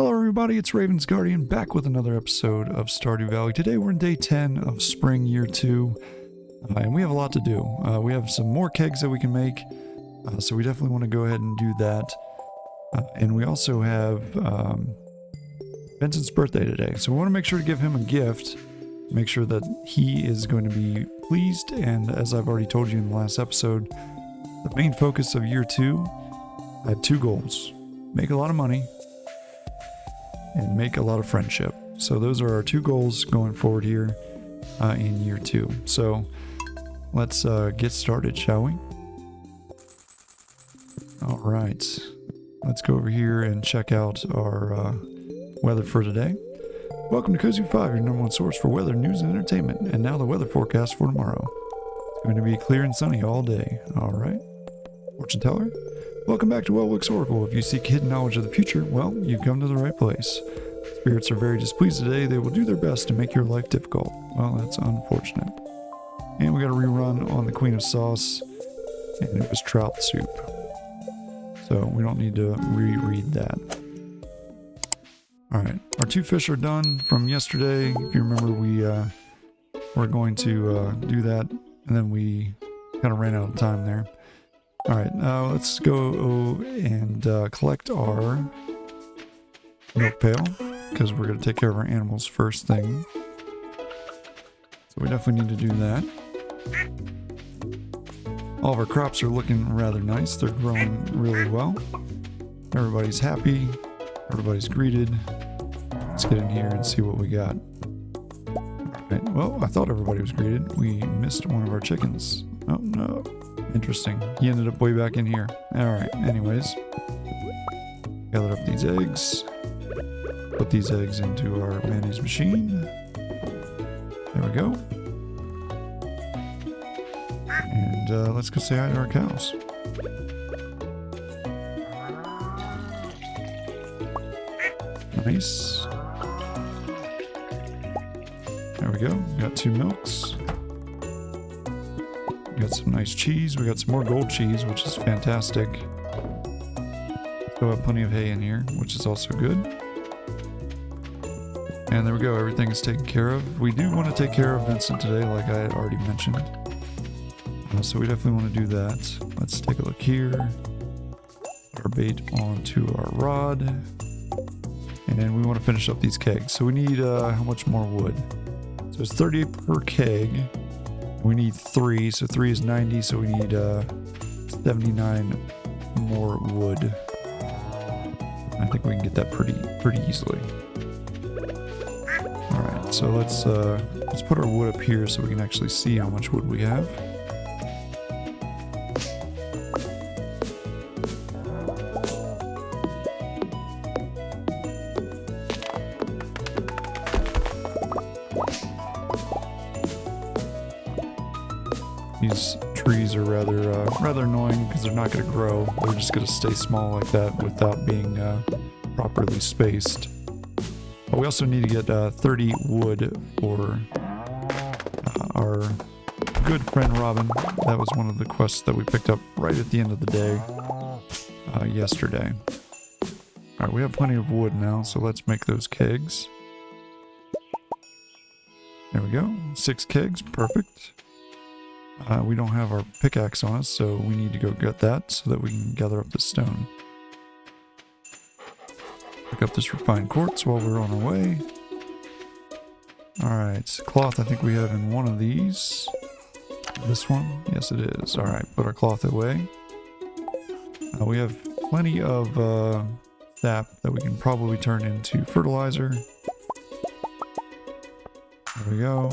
Hello everybody, it's Raven's Guardian back with another episode of Stardew Valley. Today we're in day 10 of spring year 2, and we have a lot to do. We have some more kegs that we can make, so we definitely want to go ahead and do that. And we also have Vincent's birthday today, so we want to make sure to give him a gift, make sure that he is going to be pleased, and as I've already told you in the last episode, the main focus of year 2, I have two goals. Make a lot of money, and make a lot of friendship. So those are our two goals going forward here in year 2. So let's get started, shall we? Alright, let's go over here and check out our weather for today. Welcome to Cozy 5, your number one source for weather, news, and entertainment. And now the weather forecast for tomorrow. It's going to be clear and sunny all day. Alright. Fortune teller? Welcome back to Wellwick's Oracle. If you seek hidden knowledge of the future, well, you've come to the right place. Spirits are very displeased today. They will do their best to make your life difficult. Well, that's unfortunate. And we got a rerun on the Queen of Sauce, and it was trout soup. So we don't need to reread that. Alright, our two fish are done from yesterday. If you remember, we were going to do that, and then we kind of ran out of time there. Alright, now let's go and collect our milk pail, because we're going to take care of our animals first thing. So we definitely need to do that. All of our crops are looking rather nice. They're growing really well. Everybody's happy. Everybody's greeted. Let's get in here and see what we got. Alright, well, I thought everybody was greeted. We missed one of our chickens. Oh, no. Interesting. He ended up way back in here. Alright, anyways. Gather up these eggs. Put these eggs into our mayonnaise machine. There we go. And let's go say hi to our cows. Nice. There we go. Got 2 milks. We got some nice cheese. We got some more gold cheese, which is fantastic. Still have plenty of hay in here, which is also good. And there we go. Everything is taken care of. We do want to take care of Vincent today, like I had already mentioned. So we definitely want to do that. Let's take a look here. Put our bait onto our rod. And then we want to finish up these kegs. So we need how much more wood? So it's 38 per keg. We need 3, so 3 is 90, so we need 79 more wood. I think we can get that pretty easily. Alright, so let's put our wood up here so we can actually see how much wood we have. These trees are rather annoying because they're not going to grow. They're just going to stay small like that without being properly spaced. But we also need to get 30 wood for our good friend Robin. That was one of the quests that we picked up right at the end of the day yesterday. Alright, we have plenty of wood now, so let's make those kegs. There we go. 6 kegs, perfect. We don't have our pickaxe on us, so we need to go get that so that we can gather up the stone. Pick up this refined quartz while we're on our way. Alright, cloth I think we have in one of these. This one? Yes it is. Alright, put our cloth away. We have plenty of sap that we can probably turn into fertilizer. There we go.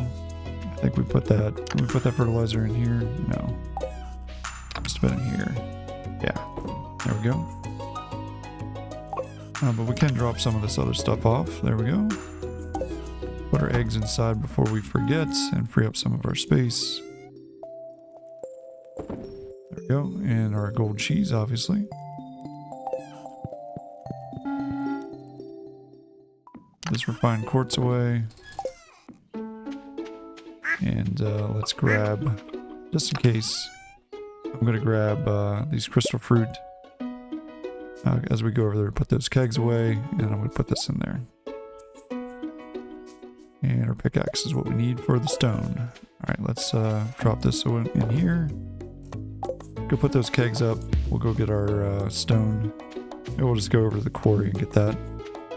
I think we put that. Can we put that fertilizer in here? No. Must have been in here. Yeah. There we go. But we can drop some of this other stuff off. There we go. Put our eggs inside before we forget and free up some of our space. There we go. And our gold cheese, obviously. This refined quartz away. And let's grab, just in case, I'm going to grab these crystal fruit As we go over there, put those kegs away, and I'm going to put this in there. And our pickaxe is what we need for the stone. Alright, let's drop this in here. Go put those kegs up. We'll go get our stone. And we'll just go over to the quarry and get that.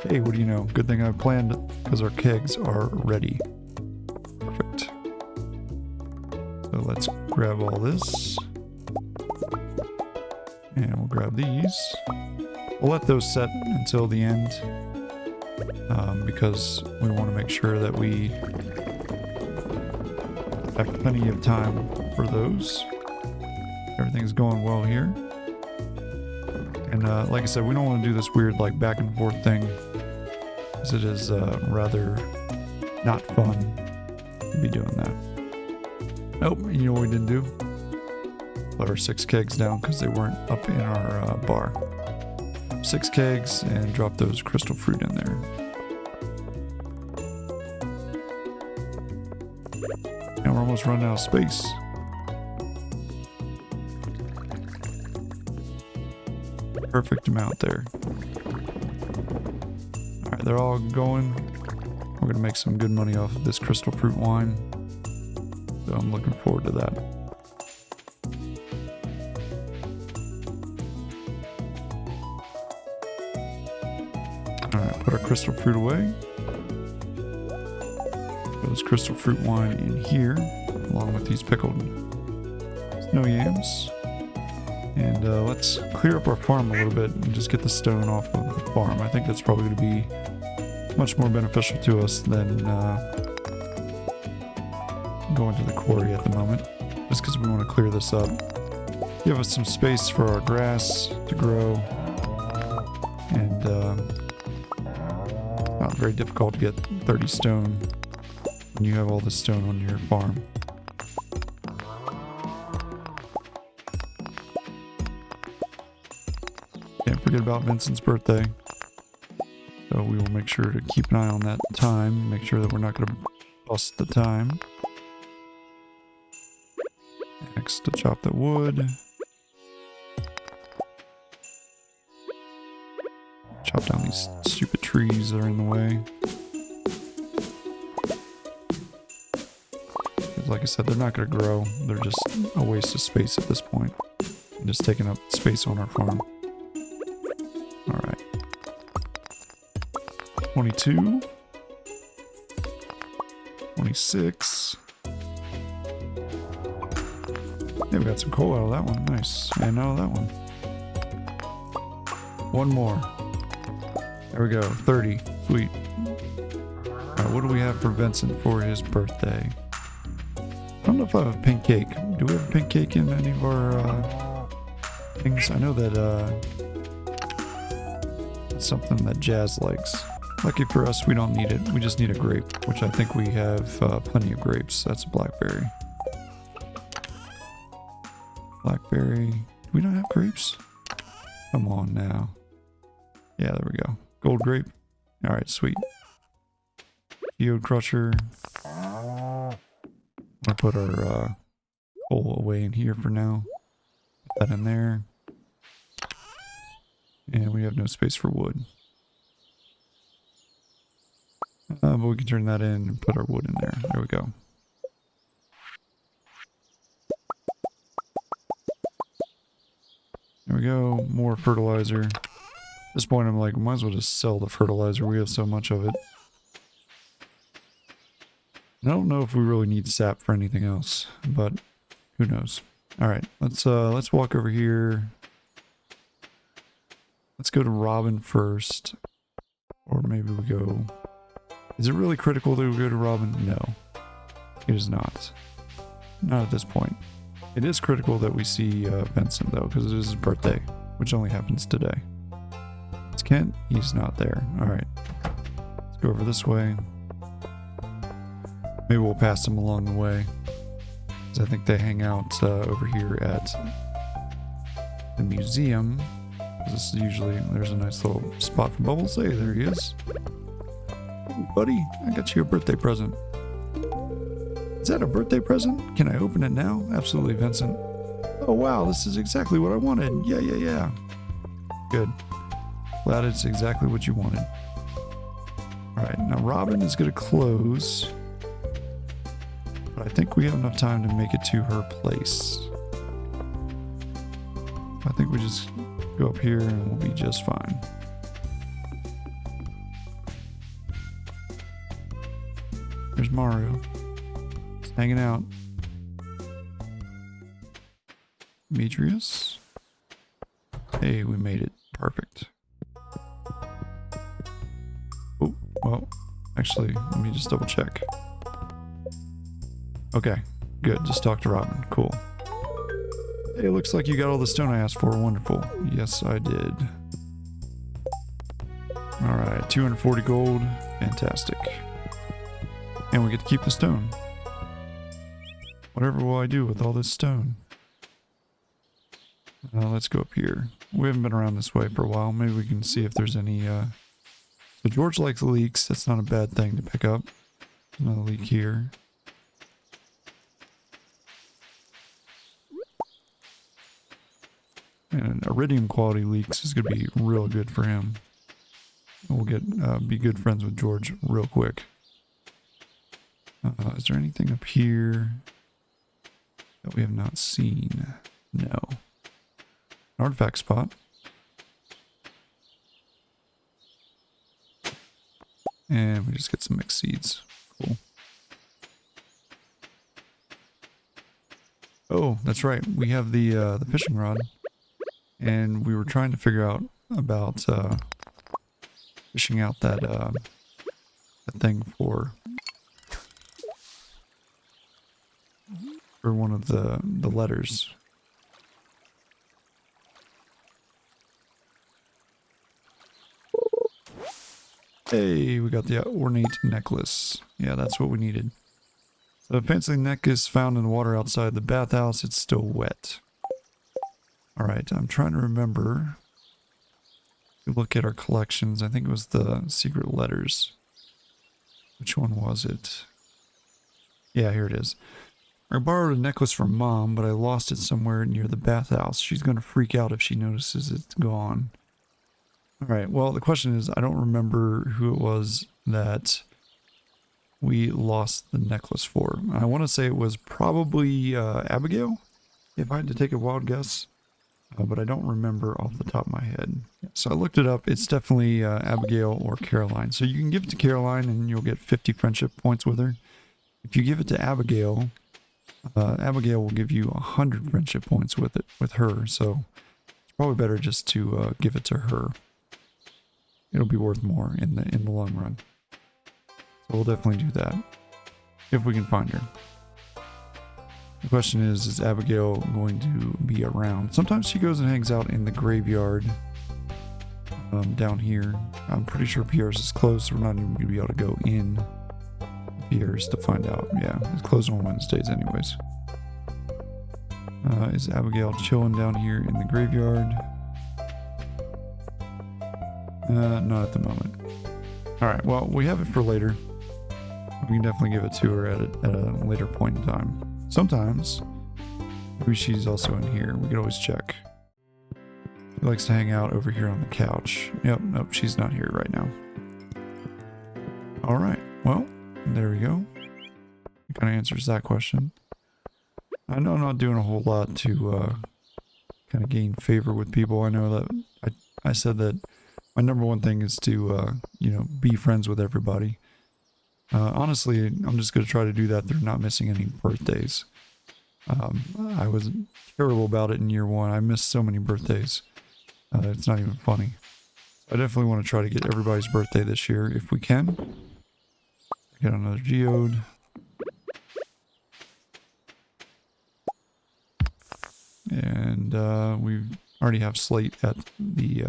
Hey, what do you know? Good thing I planned it, because our kegs are ready. Perfect. So let's grab all this. And we'll grab these. We'll let those set until the end. Because we want to make sure that we have plenty of time for those. Everything's going well here. And like I said, we don't want to do this weird like back and forth thing, because it is rather not fun to be doing that. Oh, you know what we didn't do? Put our 6 kegs down because they weren't up in our bar. 6 kegs and drop those crystal fruit in there. And we're almost running out of space. Perfect amount there. Alright, they're all going. We're going to make some good money off of this crystal fruit wine. So I'm looking forward to that. Alright, put our crystal fruit away. Put this crystal fruit wine in here, along with these pickled snow yams. And let's clear up our farm a little bit and just get the stone off of the farm. I think that's probably going to be much more beneficial to us than going to the quarry at the moment. Just because we want to clear this up. Give us some space for our grass to grow. And not very difficult to get 30 stone when you have all the stone on your farm. Can't forget about Vincent's birthday. So we will make sure to keep an eye on that time. Make sure that we're not going to bust the time. Next, to chop the wood. Chop down these stupid trees that are in the way. Like I said, they're not going to grow. They're just a waste of space at this point. And just taking up space on our farm. Alright. 22. 26. Yeah, we got some coal out of that one. Nice. And out of that one. One more. There we go. 30. Sweet. Alright, what do we have for Vincent for his birthday? I don't know if I have a pink cake. Do we have a pink cake in any of our things? I know that it's something that Jazz likes. Lucky for us, we don't need it. We just need a grape, which I think we have plenty of grapes. That's a blackberry. Blackberry. Do we not have grapes? Come on now. Yeah, there we go. Gold grape. Alright, sweet. Geode crusher. I'll put our coal away in here for now. Put that in there. And we have no space for wood. But we can turn that in and put our wood in there. There we go. There we go. More fertilizer. At this point I'm like, might as well just sell the fertilizer. We have so much of it. I don't know if we really need sap for anything else, but who knows. Alright, let's walk over here. Let's go to Robin first. Or maybe we go... Is it really critical that we go to Robin? No. It is not. Not at this point. It is critical that we see Vincent though, because it is his birthday, which only happens today. It's Kent, he's not there. Alright. Let's go over this way. Maybe we'll pass them along the way. Because I think they hang out over here at the museum. This is usually, there's a nice little spot for Bubbles. Hey, there he is. Hey, buddy, I got you a birthday present. Is that a birthday present? Can I open it now? Absolutely, Vincent. Oh, wow, this is exactly what I wanted. Yeah. Good. Glad it's exactly what you wanted. Alright, now Robin is going to close. But I think we have enough time to make it to her place. I think we just go up here and we'll be just fine. There's Mario. Just hanging out. Demetrius. Hey, we made it. Perfect. Oh, well, actually, let me just double check. Okay, good. Just talk to Robin. Cool. Hey, it looks like you got all the stone I asked for. Wonderful. Yes, I did. Alright, 240 gold. Fantastic. And we get to keep the stone. Whatever will I do with all this stone? Let's go up here. We haven't been around this way for a while. Maybe we can see if there's any, So George likes leeks. That's not a bad thing to pick up. Another leek here. And iridium quality leeks is going to be real good for him. We'll get be good friends with George real quick. Is there anything up here that we have not seen? No. An artifact spot. And we just get some mixed seeds. Cool. Oh, that's right. We have the fishing rod. And we were trying to figure out about fishing out that thing for one of the letters. Hey, we got the ornate necklace. Yeah, that's what we needed. So the fancy neck is found in the water outside the bathhouse. It's still wet. Alright, I'm trying to remember. If we look at our collections, I think it was the secret letters. Which one was it? Yeah, here it is. I borrowed a necklace from Mom, but I lost it somewhere near the bathhouse. She's going to freak out if she notices it's gone. Alright, well, the question is, I don't remember who it was that we lost the necklace for. I want to say it was probably Abigail, if I had to take a wild guess. But I don't remember off the top of my head. So I looked it up. It's definitely Abigail or Caroline. So you can give it to Caroline and you'll get 50 friendship points with her. If you give it to Abigail, Abigail will give you 100 friendship points with her. So it's probably better just to give it to her. It'll be worth more in the long run. So we'll definitely do that if we can find her. The question is Abigail going to be around? Sometimes she goes and hangs out in the graveyard down here. I'm pretty sure Pierre's is closed, so we're not even going to be able to go in Pierre's to find out. Yeah, it's closed on Wednesdays anyways. Is Abigail chilling down here in the graveyard? Not at the moment. Alright, well, we have it for later. We can definitely give it to her at a later point in time. Sometimes, maybe she's also in here. We could always check. She likes to hang out over here on the couch. Yep, nope, she's not here right now. Alright, well, there we go. It kind of answers that question. I know I'm not doing a whole lot to kind of gain favor with people. I know that I said that my number one thing is to, you know, be friends with everybody. Honestly, I'm just going to try to do that through not missing any birthdays. I was terrible about it in year one. I missed so many birthdays. It's not even funny. I definitely want to try to get everybody's birthday this year if we can. Get another geode. And we already have slate at the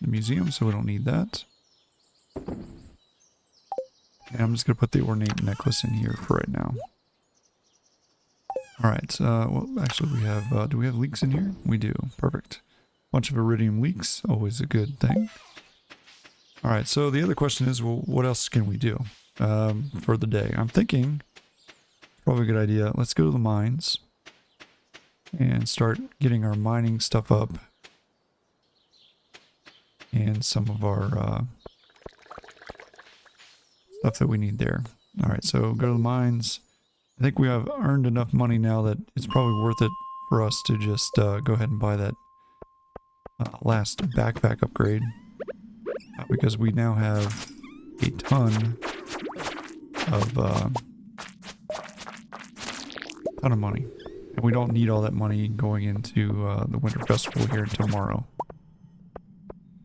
museum, so we don't need that. And I'm just going to put the ornate necklace in here for right now. Alright, well, actually we have, do we have leeks in here? We do. Perfect. Bunch of iridium leeks, always a good thing. Alright, so the other question is, well, what else can we do for the day? I'm thinking, probably a good idea, let's go to the mines and start getting our mining stuff up. and some of our stuff that we need there. Alright, so go to the mines. I think we have earned enough money now that it's probably worth it for us to just go ahead and buy that last backpack upgrade. Because we now have a ton of money. And we don't need all that money going into the winter festival here tomorrow.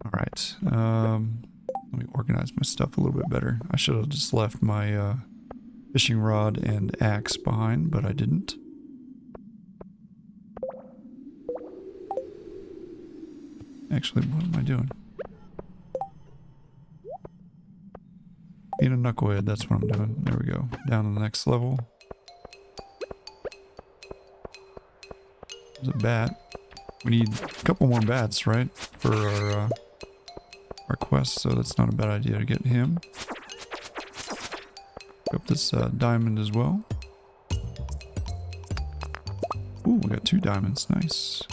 Alright, let me organize my stuff a little bit better. I should have just left my fishing rod and axe behind, but I didn't. Actually, what am I doing? Being a knucklehead, that's what I'm doing. There we go. Down to the next level. There's a bat. We need a couple more bats, right? For our quest, so that's not a bad idea to get him. Pick up this diamond as well. Ooh, we got 2 diamonds. Nice.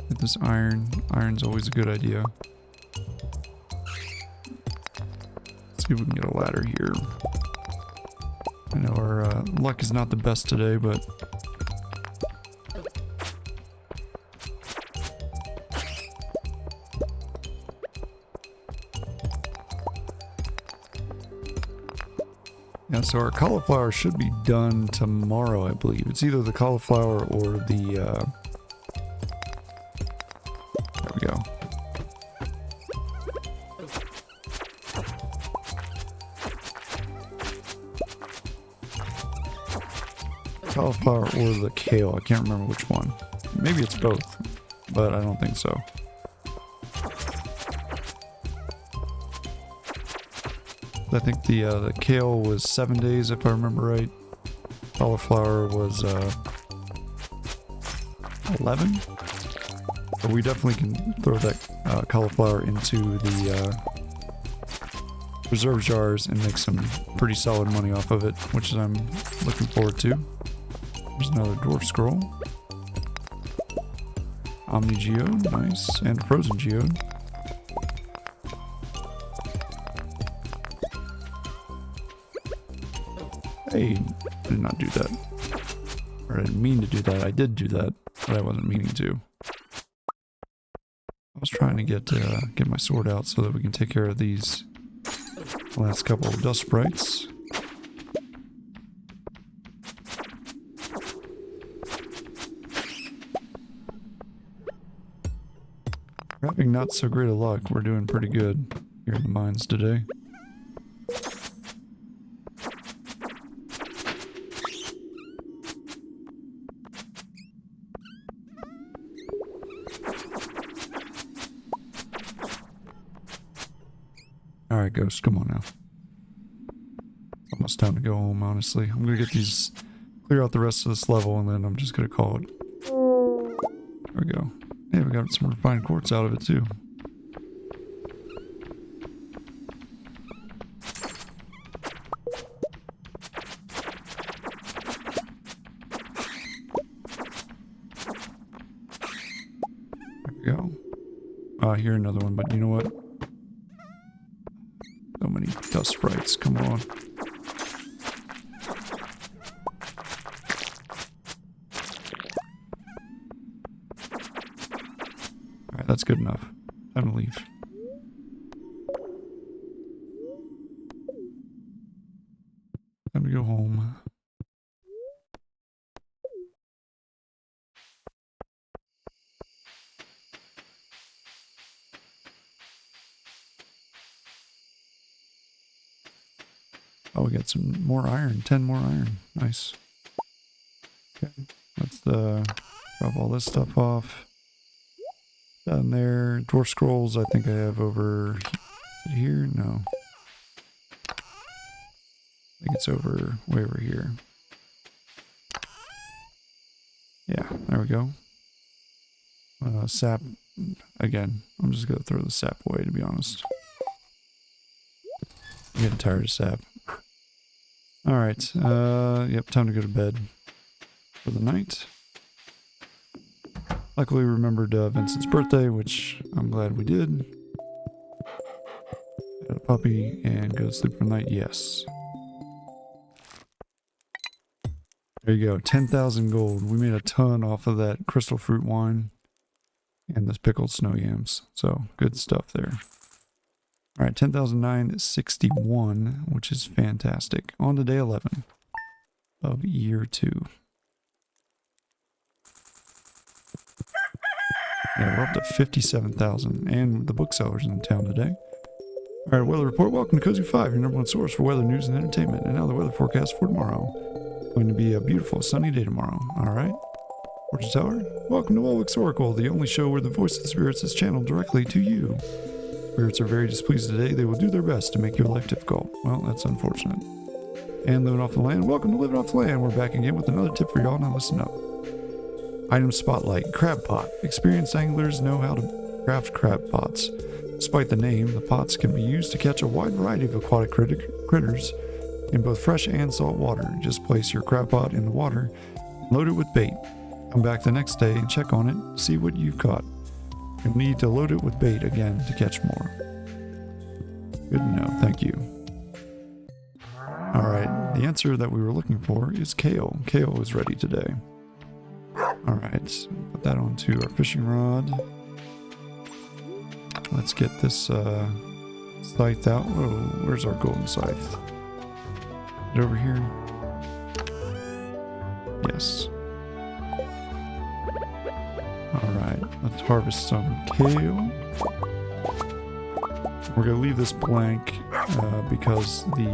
Get this iron. Iron's always a good idea. Let's see if we can get a ladder here. I know our luck is not the best today, but yeah, so our cauliflower should be done tomorrow, I believe. It's either the cauliflower or the there we go. Cauliflower or the kale. I can't remember which one. Maybe it's both, but I don't think so. I think the kale was 7 days, if I remember right. Cauliflower was 11. But we definitely can throw that cauliflower into the reserve jars and make some pretty solid money off of it, which I'm looking forward to. There's another dwarf scroll. Omni geode, nice, and frozen geode. Hey, I did not do that. Or I didn't mean to do that. I did do that, but I wasn't meaning to. I was trying to get my sword out so that we can take care of these last couple of dust sprites. We're having not so great a luck. We're doing pretty good here in the mines today. Alright, Ghost, come on now. Almost time to go home, honestly. I'm gonna get these, clear out the rest of this level, and then I'm just gonna call it. There we go. Hey, we got some refined quartz out of it, too. There we go. I hear another one, but you know what? So many dust sprites, come on. Alright, that's good enough. Time to leave. Time to go home. Oh, we got some more iron. 10 more iron. Nice. Okay, let's drop all this stuff off. Down there. Dwarf scrolls, I think I have over here. No. I think it's over, way over here. Yeah, there we go. Sap. Again, I'm just going to throw the sap away, to be honest. I'm getting tired of sap. Alright, yep, time to go to bed for the night. Luckily we remembered Vincent's birthday, which I'm glad we did. Got a puppy and go to sleep for the night. Yes. There you go. 10,000 gold. We made a ton off of that crystal fruit wine and this pickled snow yams. So good stuff there. All right, 10,961, which is fantastic. On to day 11 of year 2. Yeah, we're up to 57,000, and the booksellers in town today. All right, weather report. Welcome to Cozy 5, your #1 source for weather, news, and entertainment. And now the weather forecast for tomorrow. Going to be a beautiful sunny day tomorrow. All right. Fortune Teller. Welcome to Wolwick's Oracle, the only show where the voice of the spirits is channeled directly to you. Spirits are very displeased today. They will do their best to make your life difficult. Well, that's unfortunate. And living off the land. Welcome to Living Off the Land. We're back again with another tip for y'all. Now listen up. Item Spotlight. Crab Pot. Experienced anglers know how to craft crab pots. Despite the name, the pots can be used to catch a wide variety of aquatic critters in both fresh and salt water. Just place your crab pot in the water and load it with bait. Come back the next day and check on it, see what you've caught. You'll need to load it with bait again to catch more. Good to know, thank you. Alright, the answer that we were looking for is kale. Kale is ready today. Alright, put that onto our fishing rod. Let's get this scythe out. Whoa, where's our golden scythe? Is it over here? Yes. Alright, let's harvest some kale. We're going to leave this blank because the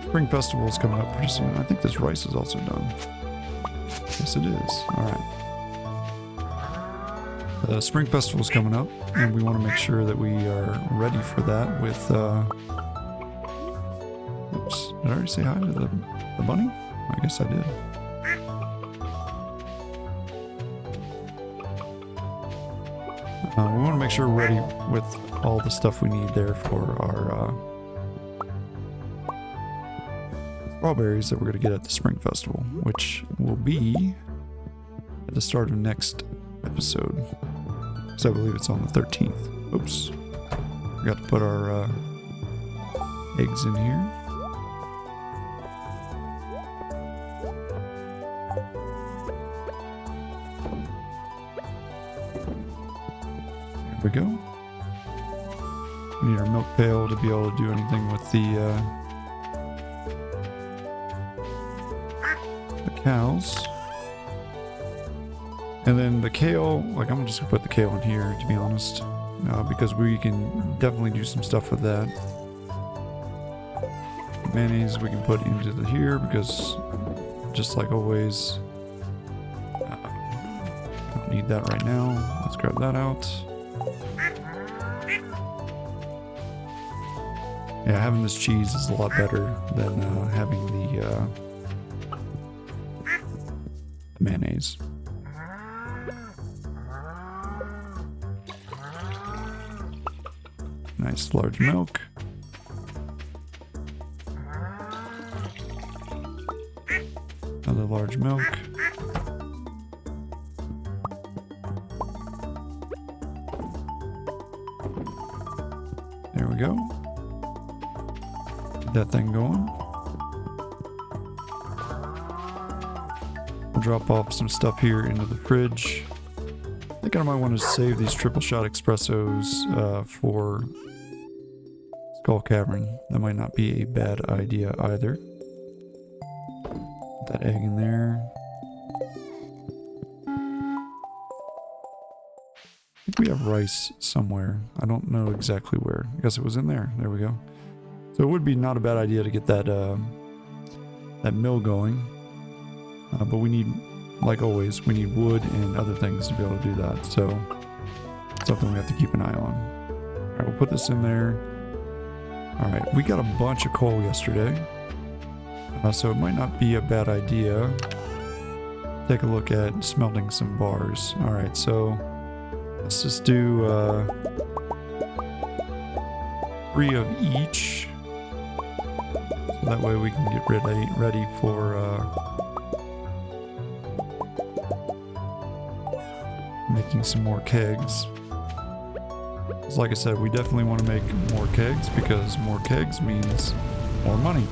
Spring Festival is coming up pretty soon. I think this rice is also done. Yes, it is. Alright. The Spring Festival is coming up, and we want to make sure that we are ready for that with... Oops, did I already say hi to the bunny? I guess I did. We want to make sure we're ready with all the stuff we need there for our strawberries that we're going to get at the Spring Festival, which will be at the start of next episode. So I believe it's on the 13th. Oops. Forgot to put our eggs in here. There we go. We need our milk pail to be able to do anything with the cows. And then the kale, like I'm just gonna put the kale in here to be honest, because we can definitely do some stuff with that. Mayonnaise we can put into here because just like always, don't need that right now. Let's grab that out. Yeah, having this cheese is a lot better than having the mayonnaise. Nice large milk. Another large milk. There we go. Get that thing going. We'll drop off some stuff here into the fridge. I think I might want to save these triple shot espressos for Skull Cavern. That might not be a bad idea either. Put that egg in there. I think we have rice somewhere. I don't know exactly where. I guess it was in there. There we go. So it would be not a bad idea to get that that mill going. But we need, like always, we need wood and other things to be able to do that. So something we have to keep an eye on. Alright, we'll put this in there. Alright, we got a bunch of coal yesterday. So it might not be a bad idea. Take a look at smelting some bars. Alright, so let's just do 3 of each. So that way we can get ready for making some more kegs. Like I said, we definitely want to make more kegs because more kegs means more money.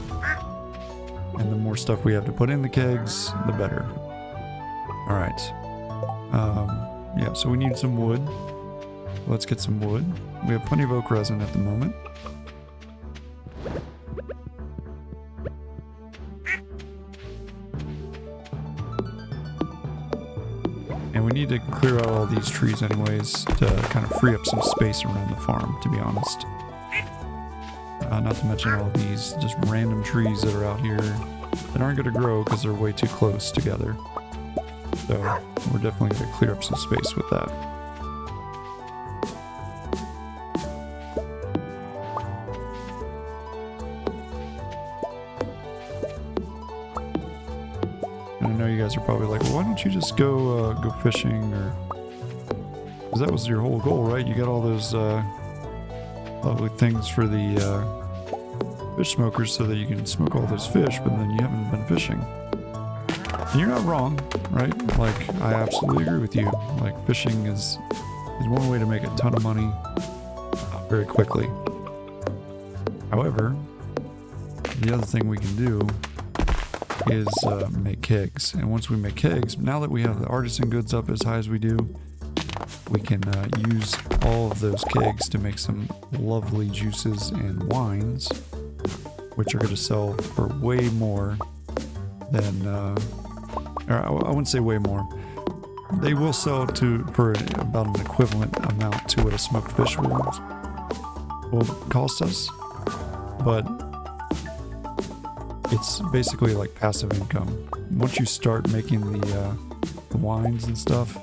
And the more stuff we have to put in the kegs, the better. Alright. Yeah, so we need some wood. Let's get some wood. We have plenty of oak resin at the moment. And we need to clear out all these trees anyways to kind of free up some space around the farm, to be honest. Not to mention all these just random trees that are out here that aren't going to grow because they're way too close together. So we're definitely going to clear up some space with that. And I know you guys are probably like, well, why don't you just go fishing, or because that was your whole goal, right? You got all those lovely things for the fish smokers so that you can smoke all those fish, but then you haven't been fishing. And you're not wrong, right? Like, I absolutely agree with you. Like, fishing is one way to make a ton of money very quickly. However, the other thing we can do is make kegs. And once we make kegs, now that we have the artisan goods up as high as we do, we can use all of those kegs to make some lovely juices and wines, which are going to sell for way more than, or I wouldn't say way more. They will sell for about an equivalent amount to what a smoked fish will cost us, but it's basically like passive income. Once you start making the wines and stuff,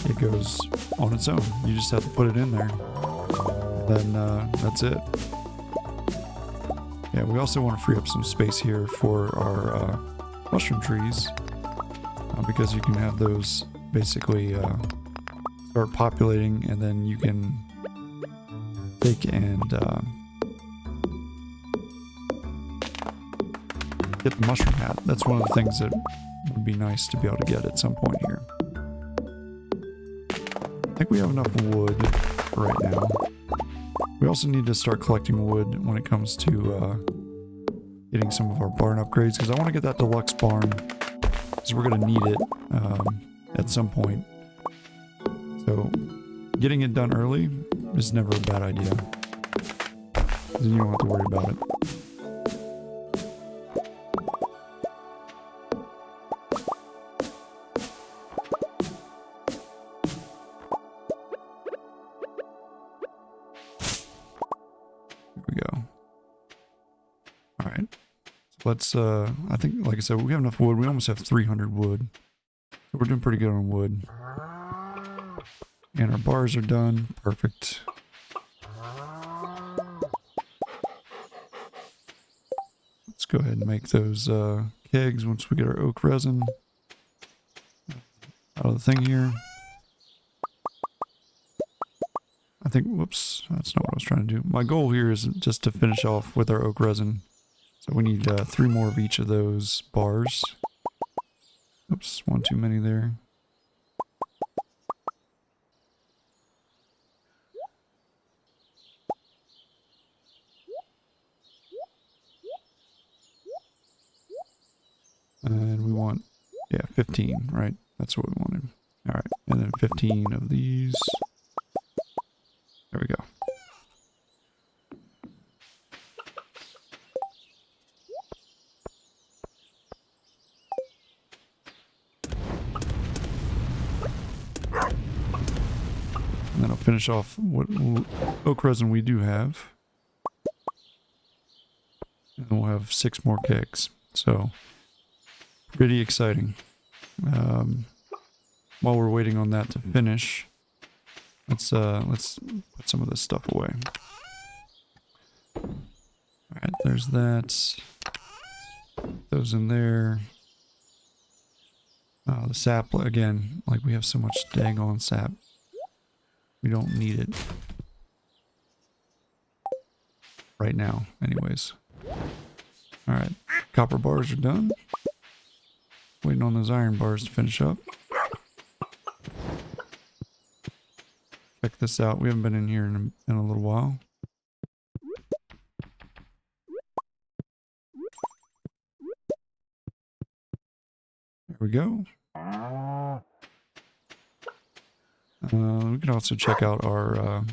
it goes on its own. You just have to put it in there. Then that's it. Yeah, we also want to free up some space here for our mushroom trees, because you can have those basically start populating, and then you can take and get the mushroom hat. That's one of the things that would be nice to be able to get at some point here. I think we have enough wood for right now. We also need to start collecting wood when it comes to getting some of our barn upgrades, because I want to get that deluxe barn, because we're going to need it at some point. So getting it done early is never a bad idea, because you don't have to worry about it. Let's, I think, like I said, we have enough wood. We almost have 300 wood. So we're doing pretty good on wood. And our bars are done. Perfect. Let's go ahead and make those kegs once we get our oak resin out of the thing here. I think, whoops, that's not what I was trying to do. My goal here is just to finish off with our oak resin. So we need 3 more of each of those bars. Oops, one too many there. And we want, yeah, 15, right? That's what we wanted. All right, and then 15 of these. There we go. And then I'll finish off what oak resin we do have. And we'll have 6 more kegs. So, pretty exciting. While we're waiting on that to finish, let's put some of this stuff away. Alright, there's that. Those in there. The sap, again, like we have so much daggone sap. We don't need it. Right now, anyways. Alright, copper bars are done. Waiting on those iron bars to finish up. check this out. We haven't been in here in a little while. There we go. We can also check out our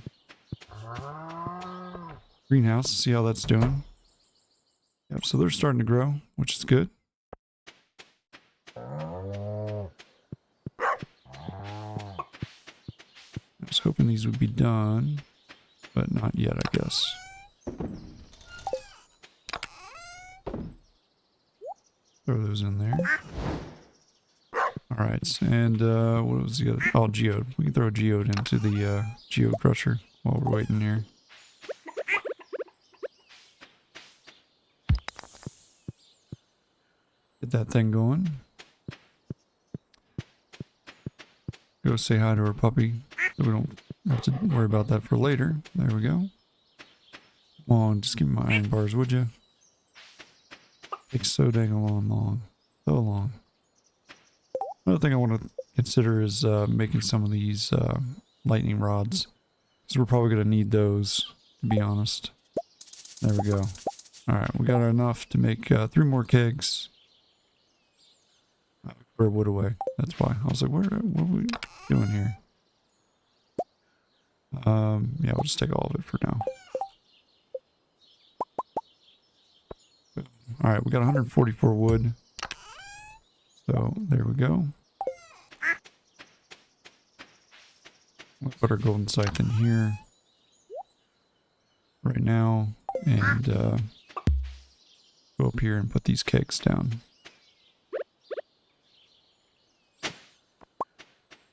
greenhouse, see how that's doing. Yep, so they're starting to grow, which is good. I was hoping these would be done, but not yet, I guess. Throw those in there. Alright, and what was the other? Oh, geode. We can throw a geode into the geode crusher while we're waiting here. Get that thing going. Go say hi to our puppy, so we don't have to worry about that for later. There we go. Come on, just give me my iron bars, would you? Takes so dang long. So long. Another thing I want to consider is making some of these lightning rods. Because we're probably going to need those, to be honest. There we go. Alright, we got enough to make 3 more kegs. Throw wood away. That's why. I was like, what are we doing here? Yeah, we'll just take all of it for now. Alright, we got 144 wood. So, there we go. We'll put our golden scythe in here right now, and go up here and put these kegs down.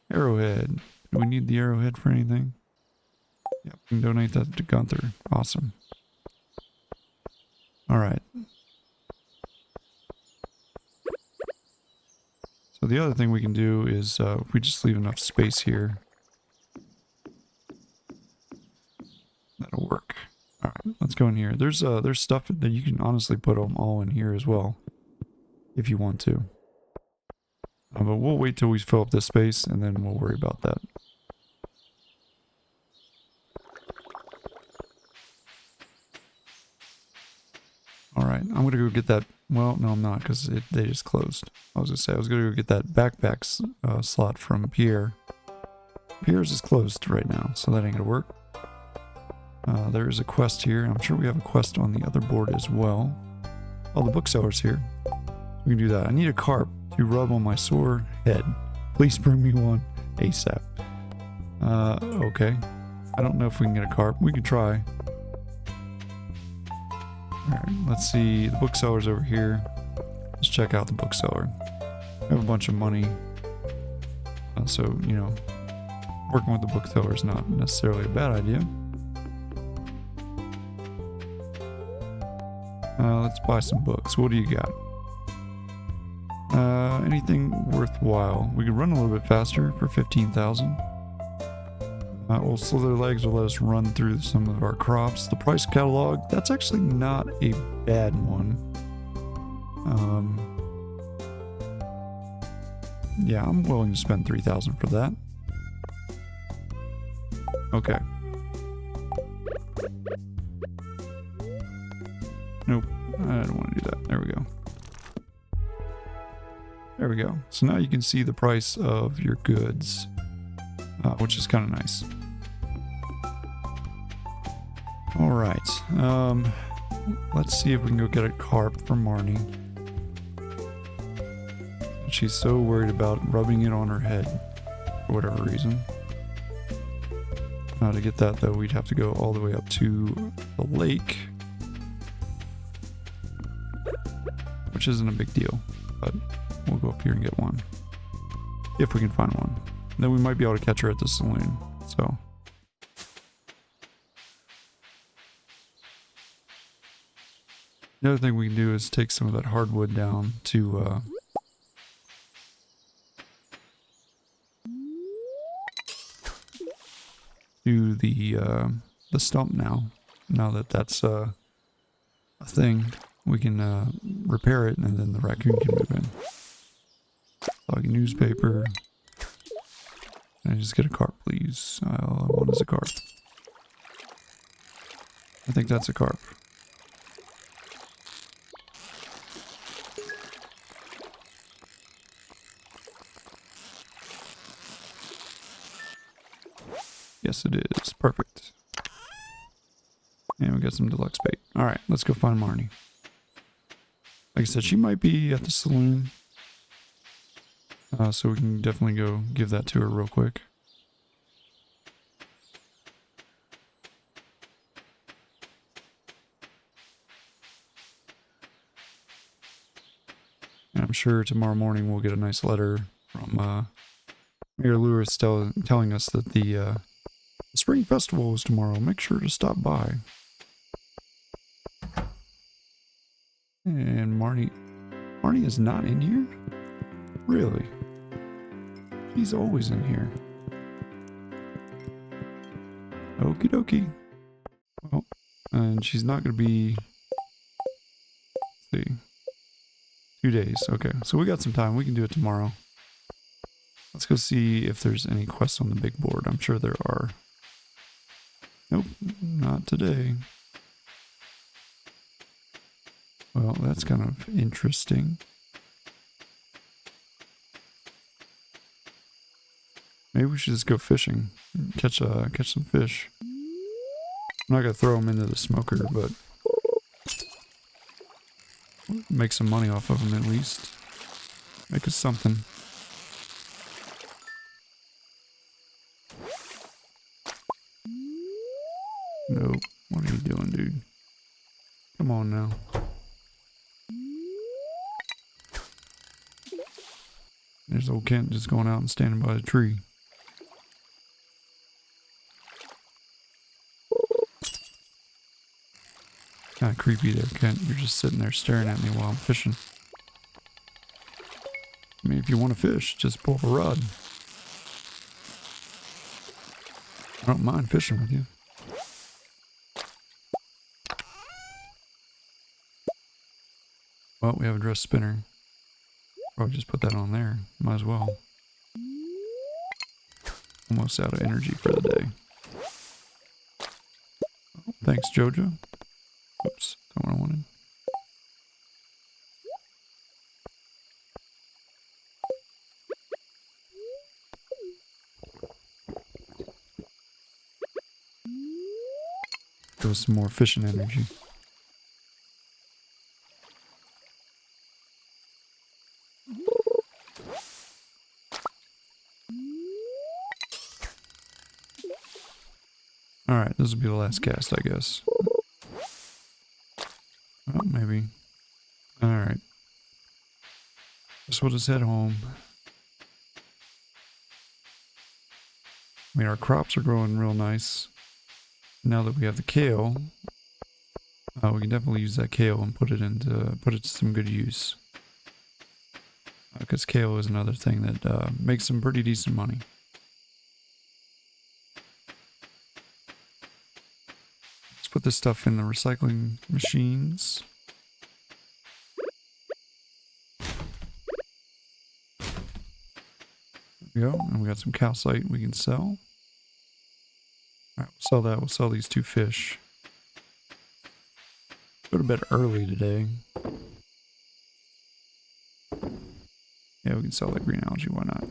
Arrowhead. Do we need the arrowhead for anything? Yep, we can donate that to Gunther. Awesome. Alright. So the other thing we can do is, if we just leave enough space here, that'll work. Alright, let's go in here. There's stuff that you can honestly put them all in here as well, if you want to. But we'll wait till we fill up this space, and then we'll worry about that. Alright, I'm gonna go get that. Well, no I'm not, because they just closed. I was gonna say, I was gonna go get that backpack slot from Pierre. Pierre's is closed right now, so that ain't gonna work. There is a quest here. I'm sure we have a quest on the other board as well. Oh, the bookseller's here. We can do that. I need a carp to rub on my sore head. Please bring me one ASAP. Okay. I don't know if we can get a carp. We can try. Alright, let's see. The bookseller's over here. Let's check out the bookseller. We have a bunch of money. So, you know, working with the bookseller is not necessarily a bad idea. Let's buy some books. What do you got? Anything worthwhile. We could run a little bit faster for 15,000. Well, Slither Legs will let us run through some of our crops. The price catalog, that's actually not a bad one. Yeah, I'm willing to spend 3,000 for that. Okay. Nope, I don't want to do that. There we go. There we go. So now you can see the price of your goods, which is kind of nice. All right. Let's see if we can go get a carp from Marnie. She's so worried about rubbing it on her head for whatever reason. To get that though, we'd have to go all the way up to the lake, which isn't a big deal, but we'll go up here and get one. If we can find one. Then we might be able to catch her at the saloon, so. The other thing we can do is take some of that hardwood down to, the stump now. Now that that's a thing, we can repair it, and then the raccoon can move in. Like a newspaper. Can I just get a carp, please? All I want is a carp. I think that's a carp. Yes, it is. Perfect. And we got some deluxe bait. Alright, let's go find Marnie. Like I said, she might be at the saloon. So we can definitely go give that to her real quick. And I'm sure tomorrow morning we'll get a nice letter from Mayor Lewis telling us that the Spring Festival is tomorrow. Make sure to stop by. And Marnie is not in here? Really? She's always in here. Okie dokie. Well, and she's not going to be... Let's see. 2 days. Okay, so we got some time. We can do it tomorrow. Let's go see if there's any quests on the big board. I'm sure there are. Nope, not today. Well, that's kind of interesting. Maybe we should just go fishing. Catch some fish. I'm not gonna throw them into the smoker, but make some money off of them at least. Make us something. Nope. What are you doing, dude? Come on now. There's old Kent just going out and standing by the tree. Kind of creepy there, Kent. You're just sitting there staring at me while I'm fishing. I mean, if you want to fish, just pull up a rod. I don't mind fishing with you. Well, we have a dress spinner. Probably just put that on there. Might as well. Almost out of energy for the day. Oh, thanks, Jojo. Oops, not what I wanted. Go with some more fishing energy. Alright, this will be the last cast, I guess. Oh, maybe. Alright. Guess we'll just head home. I mean, our crops are growing real nice. Now that we have the kale, we can definitely use that kale and put it to some good use. Because kale is another thing that makes some pretty decent money. Let's put this stuff in the recycling machines. There we go, and we got some calcite we can sell. Alright, we'll sell that. We'll sell these 2 fish. Go to bed early today. Yeah, we can sell that green algae. Why not?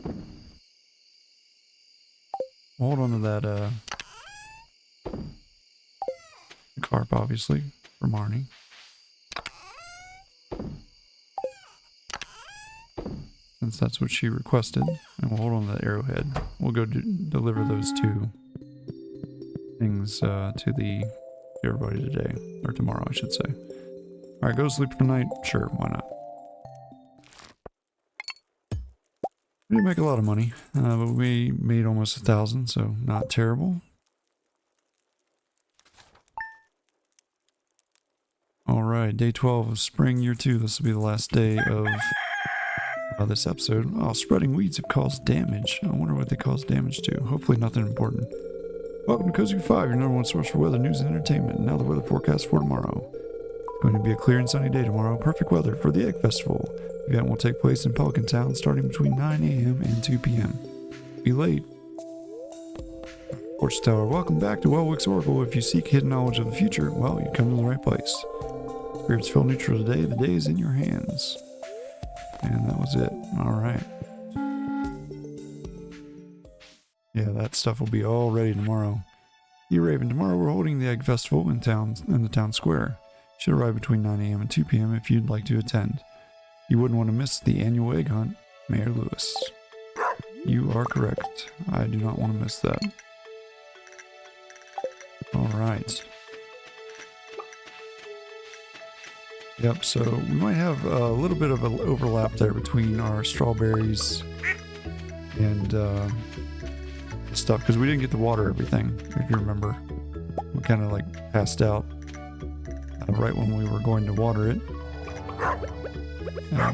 We'll hold on to that carp, obviously, for Marnie. Since that's what she requested. And we'll hold on to that arrowhead. We'll go deliver those 2 things to everybody today. Or tomorrow, I should say. Alright, go to sleep for the night. Sure, why not? We didn't make a lot of money, but we made almost 1,000, so not terrible. Alright, day 12 of spring, year 2. This will be the last day of this episode. Oh, spreading weeds have caused damage. I wonder what they caused damage to. Hopefully nothing important. Welcome to Cozy 5, your #1 source for weather, news, and entertainment. Now the weather forecast for tomorrow. Going to be a clear and sunny day tomorrow. Perfect weather for the Egg Festival. The event will take place in Pelican Town starting between 9 a.m. and 2 p.m. Be late. Fortune Teller, welcome back to Wellwick's Oracle. If you seek hidden knowledge of the future, well, you come to the right place. Spirits feel neutral today. The day is in your hands. And that was it. Alright. Yeah, that stuff will be all ready tomorrow. You Raven, tomorrow we're holding the Egg Festival in the town square. Should arrive between 9 a.m. and 2 p.m. if you'd like to attend. You wouldn't want to miss the annual egg hunt. Mayor Lewis. You are correct. I do not want to miss that. Alright. Yep, so we might have a little bit of an overlap there between our strawberries and stuff, because we didn't get to water everything, if you remember. We kind of like passed out right when we were going to water it.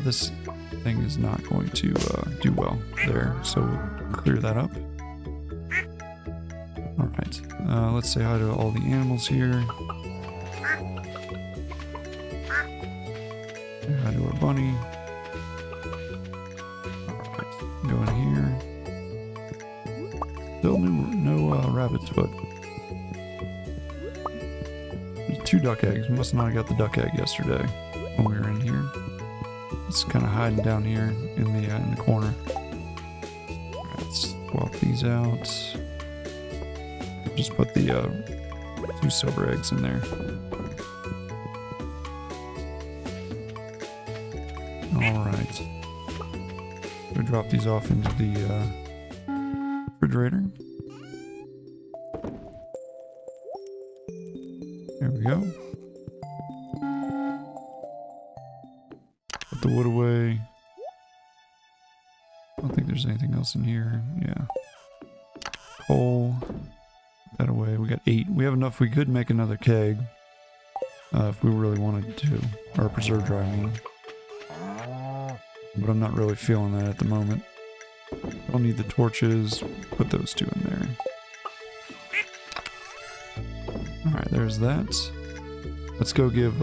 This thing is not going to do well there, so we'll clear that up. Alright, let's say hi to all the animals here. Say hi to our bunny. Alright, go in here. Still no rabbit's foot. There's 2 duck eggs. We must not have got the duck egg yesterday when we were in here. It's kind of hiding down here in the corner. Alright, let's swap these out. Just put the 2 silver eggs in there. Alright. We'll drop these off into the refrigerator. There we go. Put the wood away. I don't think there's anything else in here. Yeah. Coal. Put that away. We got 8. We have enough. We could make another keg. If we really wanted to. Or a preserve dry, I mean. But I'm not really feeling that at the moment. Don't need the torches. Put those 2 in there. Alright, there's that. Let's go give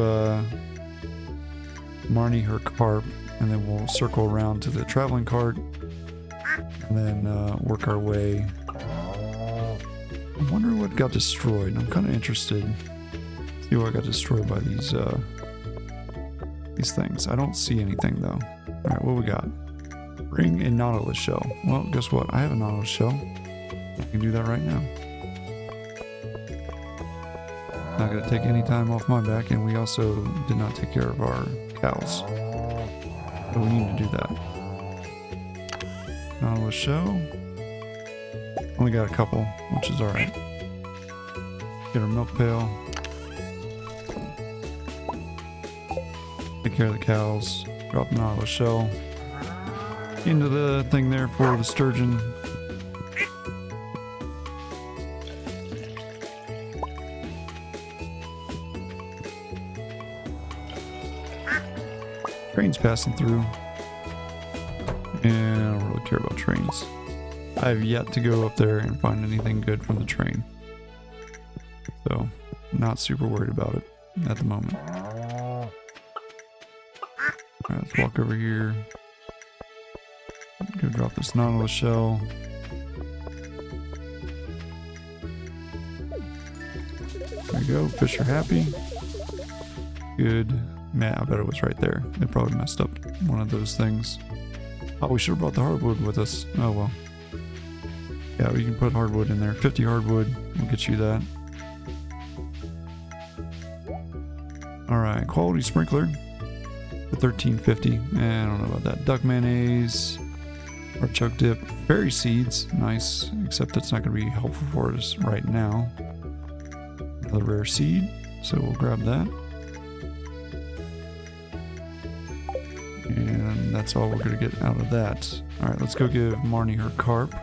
Marnie her carp, and then we'll circle around to the traveling cart, and then work our way. I wonder what got destroyed. I'm kind of interested. See what got destroyed by these things. I don't see anything though. Alright, what we got? Ring and nautilus shell. Well, guess what? I have a nautilus shell. I can do that right now. Not going to take any time off my back, and we also did not take care of our cows. So we need to do that. Nautilus shell. Only got a couple, which is alright. Get our milk pail. Take care of the cows. Drop the nautilus shell into the thing there for the sturgeon. Trains passing through. And I don't really care about trains. I have yet to go up there and find anything good from the train. So, not super worried about it at the moment. Alright, let's walk over here. Go drop this nautilus shell. There you go, fish are happy. Good. Man, I bet it was right there. They probably messed up one of those things. Oh, we should have brought the hardwood with us. Oh well. Yeah, we can put hardwood in there. 50 hardwood will get you that. Alright, quality sprinkler for $13.50. I don't know about that. Duck mayonnaise, artichoke dip, berry seeds. Nice, except that's not going to be helpful for us right now. Another rare seed, so we'll grab that. And that's all we're going to get out of that. Alright, let's go give Marnie her carp.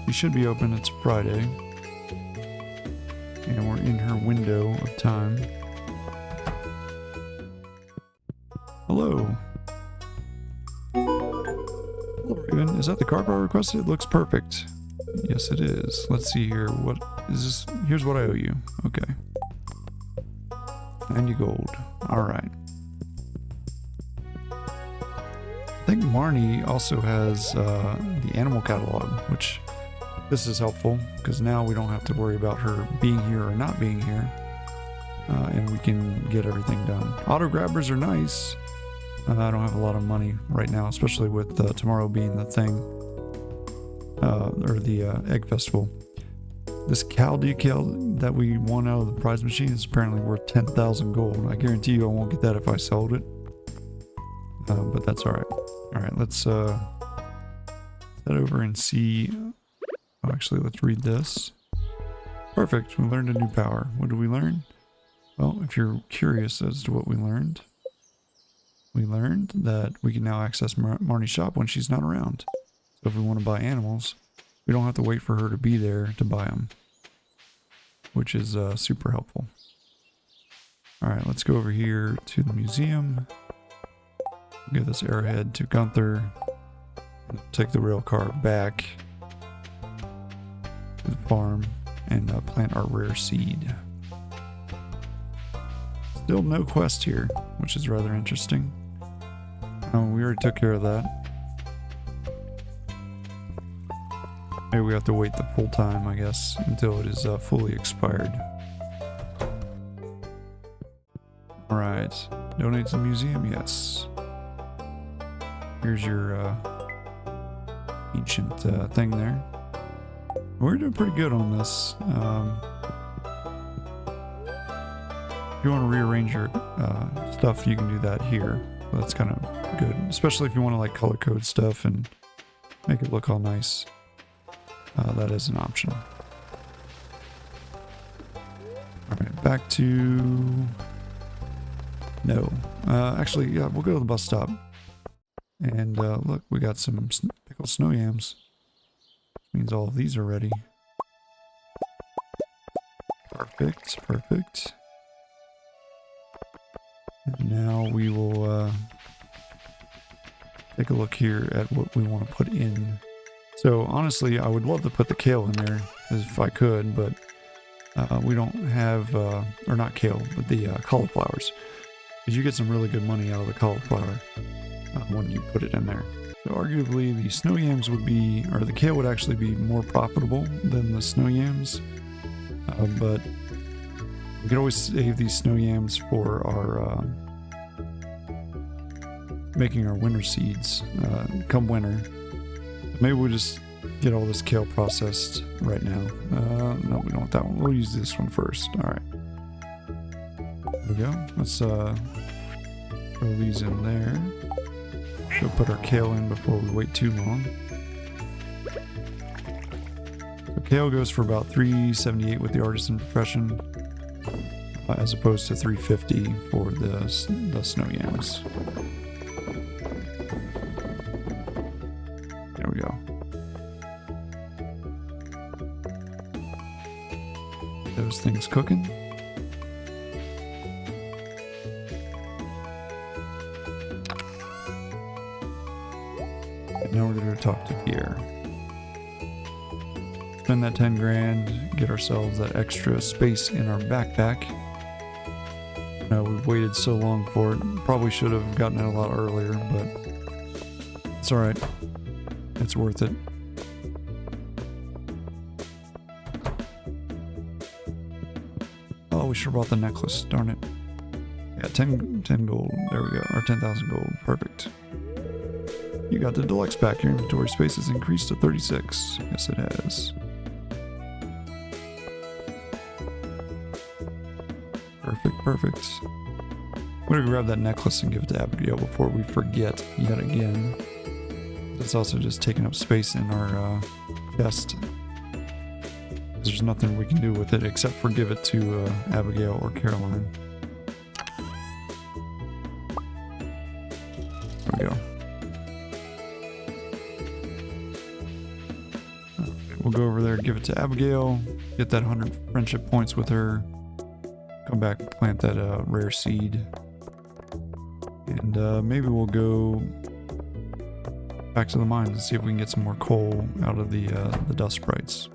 She should be open. It's Friday. And we're in her window of time. Hello. Hello, Raven. Is that the carp I requested? It looks perfect. Yes, it is. Let's see here. What is this? Here's what I owe you. Okay. 90 gold. Alright. I think Marnie also has the animal catalog, which This is helpful because now we don't have to worry about her being here or not being here. And we can get everything done. Auto grabbers are nice. I don't have a lot of money right now, especially with tomorrow being the thing. Or the egg festival. This cow decal that we won out of the prize machine is apparently worth 10,000 gold. I guarantee you I won't get that if I sold it. But that's alright. Alright, let's head over and see. Oh, actually, let's read this. Perfect, we learned a new power. What did we learn? Well, if you're curious as to what we learned that we can now access Marnie's shop when she's not around. So if we want to buy animals, we don't have to wait for her to be there to buy them, which is super helpful. Alright, let's go over here to the museum. Give this arrowhead to Gunther. Take the rail car back to the farm and plant our rare seed. Still no quest here, which is rather interesting. Oh, we already took care of that. Maybe we have to wait the full time, I guess, until it is fully expired. Alright. Donate to the museum? Yes. Here's your ancient thing there. We're doing pretty good on this. If you want to rearrange your stuff, you can do that here. That's kind of good, especially if you want to like color code stuff and make it look all nice. That is an option. Alright, back to... No. Actually, yeah, we'll go to the bus stop. And look, we got some pickled snow yams. Means all of these are ready. Perfect, perfect. And now we will take a look here at what we want to put in. So honestly, I would love to put the kale in there if I could, but we don't have, or not kale, but the cauliflowers. Because you get some really good money out of the cauliflower when you put it in there. So arguably the snow yams would be, or the kale would actually be more profitable than the snow yams. But we could always save these snow yams for our making our winter seeds come winter. Maybe we'll just get all this kale processed right now. No, we don't want that one. We'll use this one first. Alright. There we go. Let's throw these in there. We'll put our kale in before we wait too long. So kale goes for about $3.78 with the artisan profession, as opposed to $3.50 for the snow yams. There we go. Those things cooking. And now we're going to talk to Pierre. Spend that 10 grand, get ourselves that extra space in our backpack. No, we've waited so long for it. Probably should have gotten it a lot earlier, but it's alright. It's worth it. Oh, we should have brought the necklace, darn it. Yeah, 10 gold. There we go. Or 10,000 gold. Perfect. You got the deluxe pack. Your inventory space has increased to 36. Yes, it has. Perfect, perfect. I'm gonna grab that necklace and give it to Abigail before we forget yet again. It's also just taking up space in our chest. There's nothing we can do with it except for give it to Abigail or Caroline. There we go. We'll go over there, give it to Abigail, get that 100 friendship points with her, come back, plant that rare seed, and maybe we'll go back to the mines and see if we can get some more coal out of the dust sprites.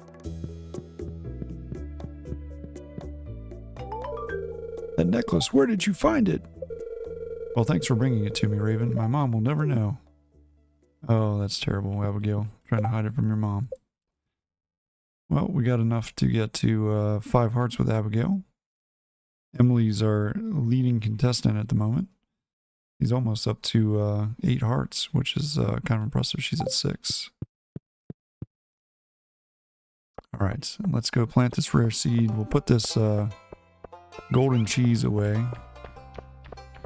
That necklace, where did you find it? Well, thanks for bringing it to me, Raven. My mom will never know. Oh, that's terrible, Abigail. Trying to hide it from your mom. Well, we got enough to get to 5 hearts with Abigail. Emily's our leading contestant at the moment. He's almost up to 8 hearts, which is kind of impressive. She's at 6. All right, so let's go plant this rare seed. We'll put this golden cheese away.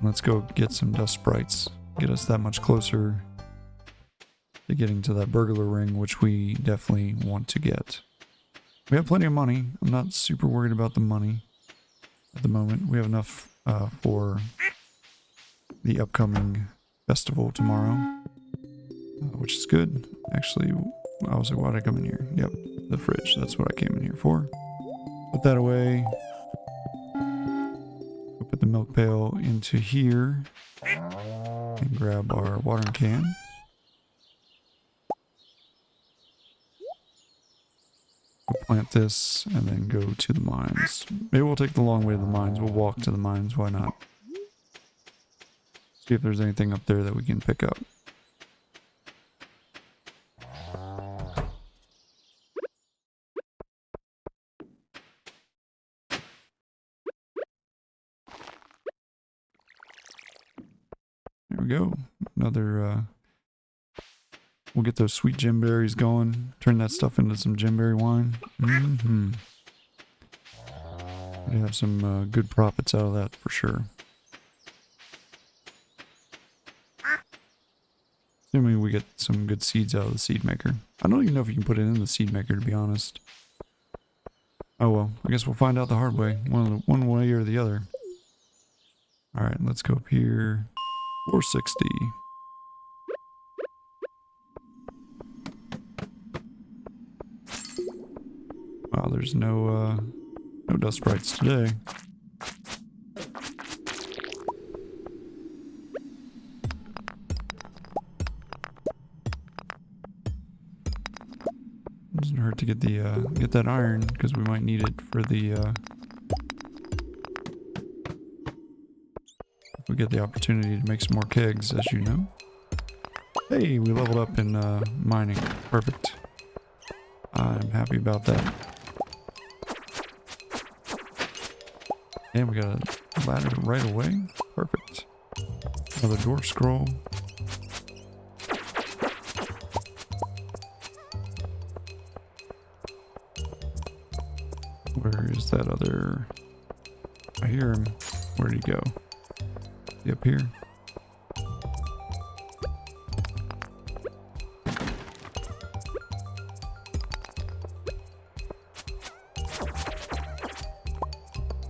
Let's go get some dust sprites. Get us that much closer to getting to that burglar ring, which we definitely want to get. We have plenty of money. I'm not super worried about the money at the moment. We have enough for the upcoming festival tomorrow, which is good. Actually, I was like, why did I come in here? Yep, the fridge. That's what I came in here for. Put that away. We'll put the milk pail into here and grab our watering can. We'll plant this and then go to the mines. Maybe we'll take the long way to the mines. We'll walk to the mines. Why not? See if there's anything up there that we can pick up. There we go. Another, we'll get those sweet gemberries going. Turn that stuff into some gemberry wine. Mm-hmm. We have some good profits out of that for sure. Assuming we get some good seeds out of the seed maker. I don't even know if you can put it in the seed maker, to be honest. Oh well, I guess we'll find out the hard way. One way or the other. Alright, let's go up here. 460. Wow, there's no dust sprites today. Doesn't hurt to get the get that iron because we might need it for the if we get the opportunity to make some more kegs, as you know. Hey, we leveled up in mining. Perfect. I'm happy about that. And we got a ladder right away. Perfect. Another dwarf scroll. Where is that other? I hear him. Where'd he go? Is he up here?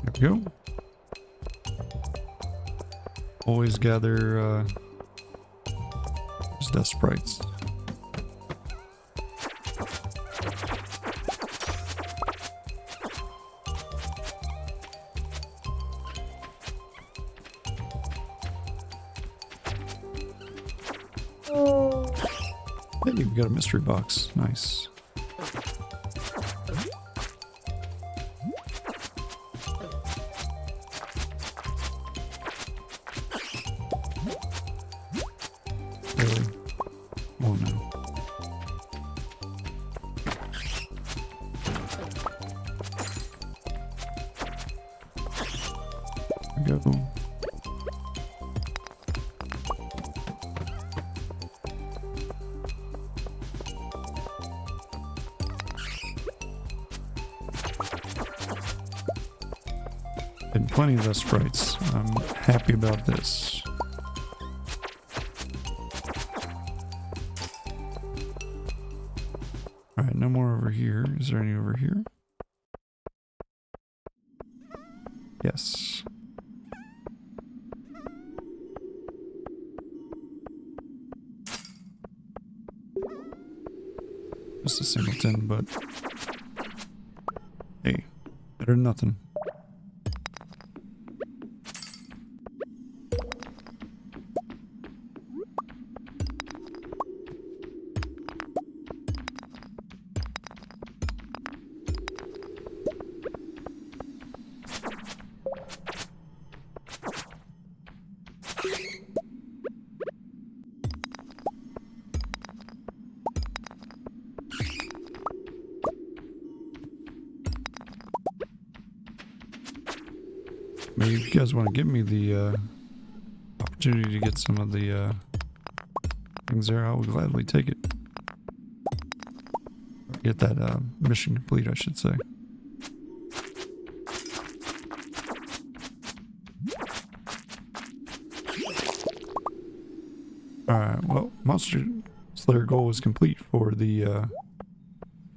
There we go. Always gather those dust sprites. Hey, we got a mystery box. Nice. Really? Oh no. There we go. And plenty of those sprites. I'm happy about this. Alright, no more over here. Is there any over here? Yes. Just a singleton, but hey, better than nothing. Maybe if you guys want to give me the opportunity to get some of the things there, I will gladly take it. Get that mission complete, I should say. Alright, well, Monster Slayer goal is complete for the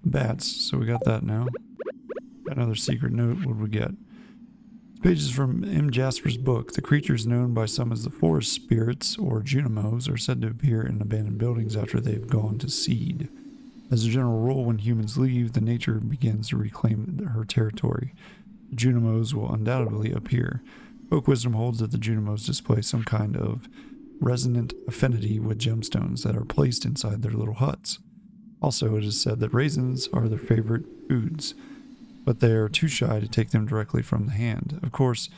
bats, so we got that now. Another secret note, what do we get? This page is from M. Jasper's book. The creatures known by some as the forest spirits, or Junimos, are said to appear in abandoned buildings after they've gone to seed. As a general rule, when humans leave, the nature begins to reclaim her territory. The Junimos will undoubtedly appear. Folk wisdom holds that the Junimos display some kind of resonant affinity with gemstones that are placed inside their little huts. Also, it is said that raisins are their favorite foods, but they are too shy to take them directly from the hand. Of course,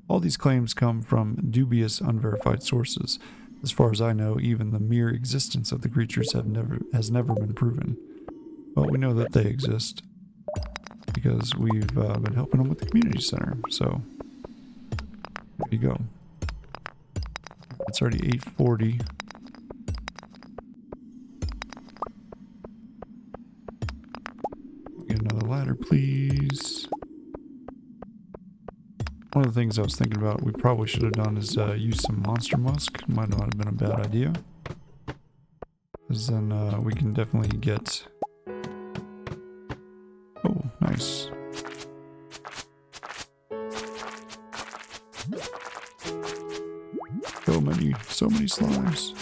all these claims come from dubious, unverified sources. As far as I know, even the mere existence of the creatures has never been proven. Well, we know that they exist because we've been helping them with the community center, so there you go. It's already 8:40. Get another ladder, please. One of the things I was thinking about we probably should have done is use some monster musk. Might not have been a bad idea. Because then we can definitely get... Oh, nice. So many slimes.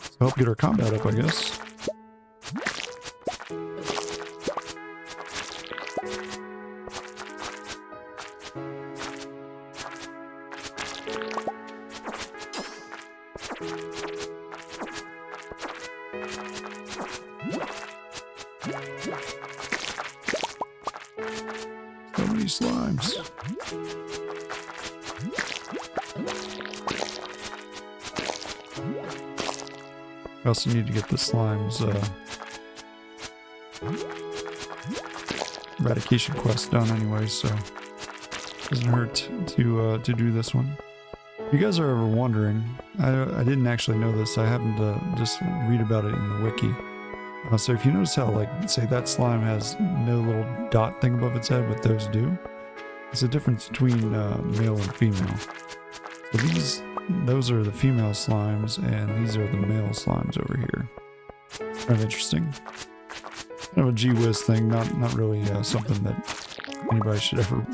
So help get our combat up, I guess. So many slimes. I also need to get the slime's eradication quest done anyway, so it doesn't hurt to do this one. If you guys are ever wondering, I didn't actually know this. I happened to just read about it in the wiki. So if you notice how, like, say that slime has no little dot thing above its head, but those do, it's a difference between male and female. So those are the female slimes, and these are the male slimes over here. Kind of interesting. Kind of a gee whiz thing, not really something that anybody should ever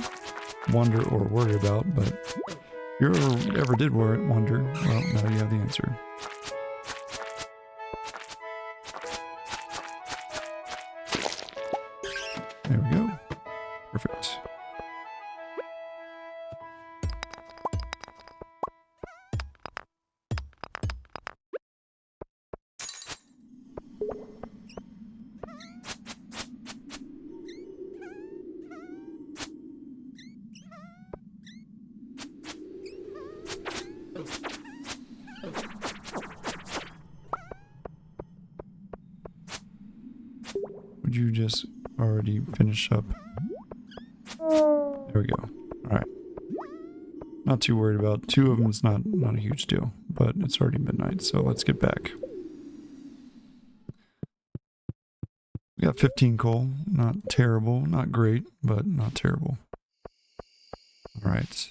wonder or worry about, but if you ever did wonder, well, now you have the answer. There we go. Perfect. Would you just already finish up? There we go. Alright. Not too worried about. 2 of them is not a huge deal, but it's already midnight, so let's get back. We got 15 coal. Not terrible. Not great, but not terrible. Alright.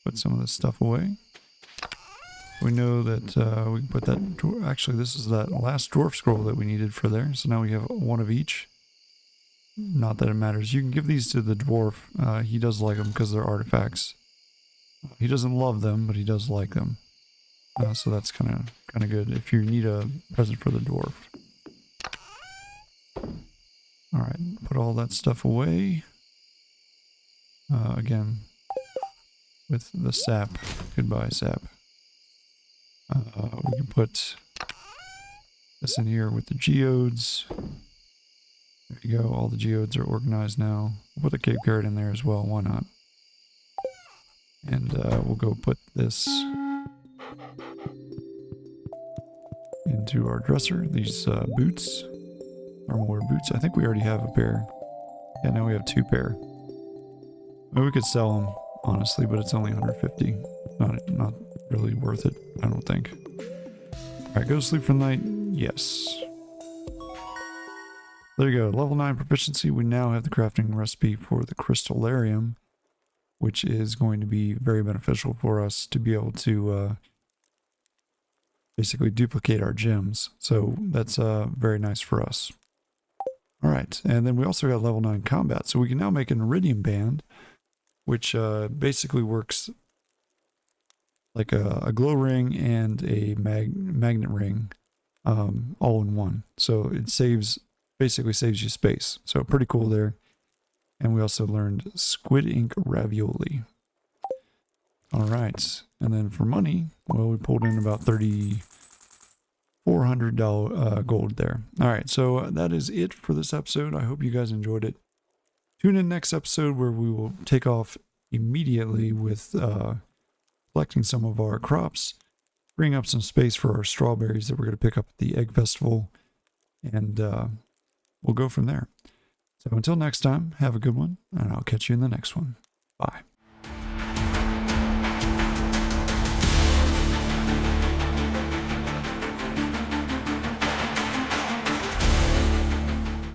Put some of this stuff away. We know that we can put that... Actually, this is that last dwarf scroll that we needed for there. So now we have 1 of each. Not that it matters. You can give these to the dwarf. He does like them because they're artifacts. He doesn't love them, but he does like them. So that's kind of good if you need a present for the dwarf. Alright, put all that stuff away. Again, with the sap. Goodbye, sap. We can put this in here with the geodes. There you go, all the geodes are organized now. We'll put the cave carrot in there as well, why not? And we'll go put this into our dresser, these boots. thermal wear boots. I think we already have a pair. Yeah, now we have 2 pair. Well, we could sell them, honestly, but it's only 150. Not really worth it, I don't think. Alright, go to sleep for the night. Yes. There you go. Level 9 proficiency. We now have the crafting recipe for the crystallarium, which is going to be very beneficial for us to be able to basically duplicate our gems. So that's very nice for us. Alright, and then we also got level 9 combat. So we can now make an iridium band, which basically works like a glow ring and a magnet ring all in one. So it basically saves you space. So pretty cool there. And we also learned squid ink ravioli. All right. And then for money, well, we pulled in about $3,400 gold there. All right. So that is it for this episode. I hope you guys enjoyed it. Tune in next episode where we will take off immediately with collecting some of our crops, bring up some space for our strawberries that we're going to pick up at the Egg Festival, and we'll go from there. So until next time, have a good one, and I'll catch you in the next one. Bye.